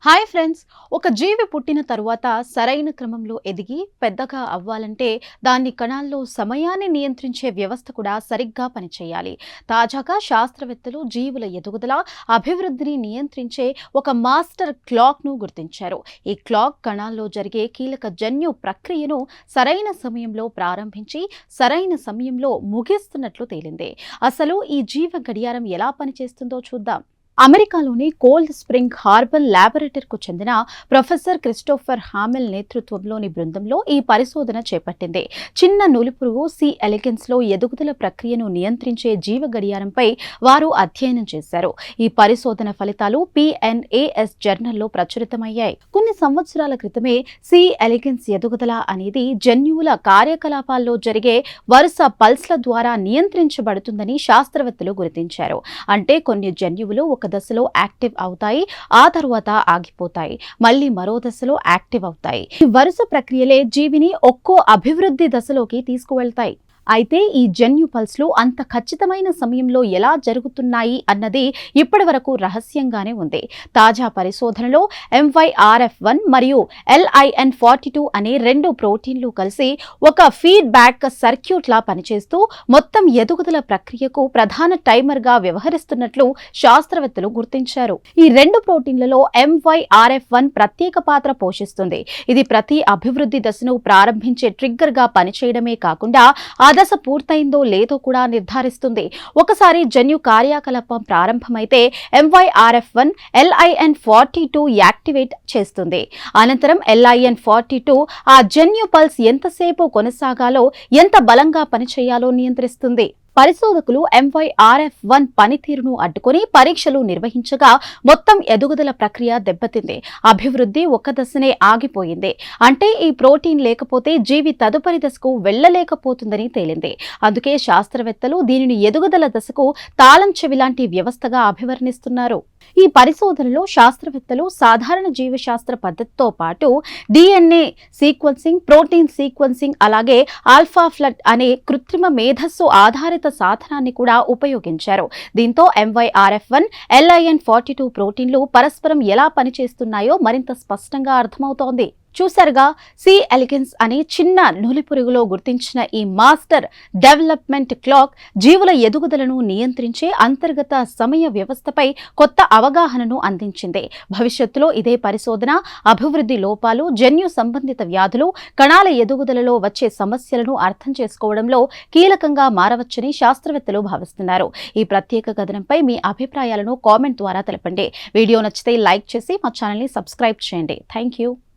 Hi friends. ఒక జీవి పుట్టిన తరువాత సరైన క్రమంలో ఎదిగి పెద్దగా అవ్వాలంటే దాన్ని కణాల్లో సమయాన్ని నియంత్రించే వ్యవస్థ కూడా సరిగ్గా పనిచేయాలి. తాజాగా శాస్త్రవేత్తలు జీవుల ఎదుగుదల, అభివృద్ధిని నియంత్రించే ఒక మాస్టర్ క్లాక్ను గుర్తించారు. ఈ క్లాక్ కణాల్లో జరిగే కీలక జన్యు ప్రక్రియను సరైన సమయంలో ప్రారంభించి సరైన సమయంలో ముగిస్తున్నట్లు తేలింది. అసలు ఈ జీవ గడియారం ఎలా పనిచేస్తుందో చూద్దాం. అమెరికాలోని కోల్డ్ స్ప్రింగ్ హార్బర్ ల్యాబొరేటరీకు చెందిన ప్రొఫెసర్ క్రిస్టోఫర్ హామెల్ నేతృత్వంలోని బృందంలో ఈ పరిశోధన చేపట్టింది. చిన్న నులిపురుగు సి ఎలిగెన్స్లో ఎదుగుదల ప్రక్రియను నియంత్రించే జీవ గడియారంపై వారు అధ్యయనం చేశారు. ఈ పరిశోధన ఫలితాలు PNAS జర్నల్లో ప్రచురితమయ్యాయి. కొన్ని సంవత్సరాల క్రితమే సి ఎలిగెన్స్ ఎదుగుదల అనేది జన్యువుల కార్యకలాపాల్లో జరిగే వరుస పల్స్ల ద్వారా నియంత్రించబడుతుందని శాస్త్రవేత్తలు గుర్తించారు. అంటే కొన్ని జన్యువులు ఒక దశలో యాక్టివ్ అవుతాయి, ఆ తర్వాత ఆగిపోతాయి, మళ్ళీ మరో దశలో యాక్టివ్ అవుతాయి. ఈ వరుస ప్రక్రియలే జీవిని ఒక్కో అభివృద్ధి దశలోకి తీసుకువెళ్తాయి. అయితే ఈ జన్యు పల్స్లు అంత ఖచ్చితమైన సమయంలో ఎలా జరుగుతున్నాయి అన్నది ఇప్పటి వరకు రహస్యంగానే ఉంది. తాజా పరిశోధనలో MYRF1 మరియు LIN42 అనే రెండు ప్రోటీన్లు కలిసి ఒక ఫీడ్బ్యాక్ సర్క్యూట్లా పనిచేస్తూ మొత్తం ఎదుగుదల ప్రక్రియకు ప్రధాన టైమర్గా వ్యవహరిస్తున్నట్లు శాస్త్రవేత్తలు గుర్తించారు. ఈ రెండు ప్రోటీన్లలో MYRF1 ప్రత్యేక పాత్ర పోషిస్తుంది. ఇది ప్రతి అభివృద్ధి దశను ప్రారంభించే ట్రిగ్గర్గా పనిచేయడమే కాకుండా ఆ దశ పూర్తయిందో లేదో కూడా నిర్ధారిస్తుంది. ఒకసారి జన్యు కార్యకలాపం ప్రారంభమైతే MYRF1 LIN42 యాక్టివేట్ చేస్తుంది. అనంతరం LIN42 ఆ జన్యు పల్స్ ఎంతసేపు కొనసాగాలో, ఎంత బలంగా పనిచేయాలో నియంత్రిస్తుంది. పరిశోధకులు MYRF1 పనితీరును అడ్డుకొని పరీక్షలు నిర్వహించగా మొత్తం ఎదుగుదల ప్రక్రియ దెబ్బతింది. అభివృద్ధి ఒక దశనే ఆగిపోయింది. అంటే ఈ ప్రోటీన్ లేకపోతే జీవి తదుపరి దశకు వెళ్లలేకపోతుందని తేలింది. అందుకే శాస్త్రవేత్తలు దీనిని ఎదుగుదల దశకు తాళం చెవి లాంటి వ్యవస్థగా అభివర్ణిస్తున్నారు. ఈ పరిశోధనలో శాస్త్రవేత్తలు సాధారణ జీవశాస్త్ర పద్ధతితో పాటు DNA సీక్వెన్సింగ్, ప్రోటీన్ సీక్వెన్సింగ్, అలాగే ఆల్ఫా ఫ్లడ్ అనే కృత్రిమ మేధస్సు ఆధారిత సాధనాన్ని కూడా ఉపయోగించారు. దీంతో MYRF1, LIN42 ప్రోటీన్లు పరస్పరం ఎలా పనిచేస్తున్నాయో మరింత స్పష్టంగా అర్థమవుతోంది. చూసారుగా, సి ఎలిగెన్స్ అనే చిన్న నులిపురుగులో గుర్తించిన ఈ మాస్టర్ డెవలప్మెంట్ క్లాక్ జీవుల ఎదుగుదలను నియంత్రించే అంతర్గత సమయ వ్యవస్థపై కొత్త అవగాహనను అందించింది. భవిష్యత్తులో ఇదే పరిశోధన అభివృద్ధి లోపాలు, జన్యు సంబంధిత వ్యాధులు, కణాల ఎదుగుదలలో వచ్చే సమస్యలను అర్థం చేసుకోవడంలో కీలకంగా మారవచ్చని శాస్త్రవేత్తలు భావిస్తున్నారు. ఈ ప్రత్యేక కథనంపై మీ అభిప్రాయాలను కామెంట్ ద్వారా తెలపండి. వీడియో నచ్చితే లైక్ చేసి మా ఛానల్ని సబ్స్క్రైబ్ చేయండి. Thank you.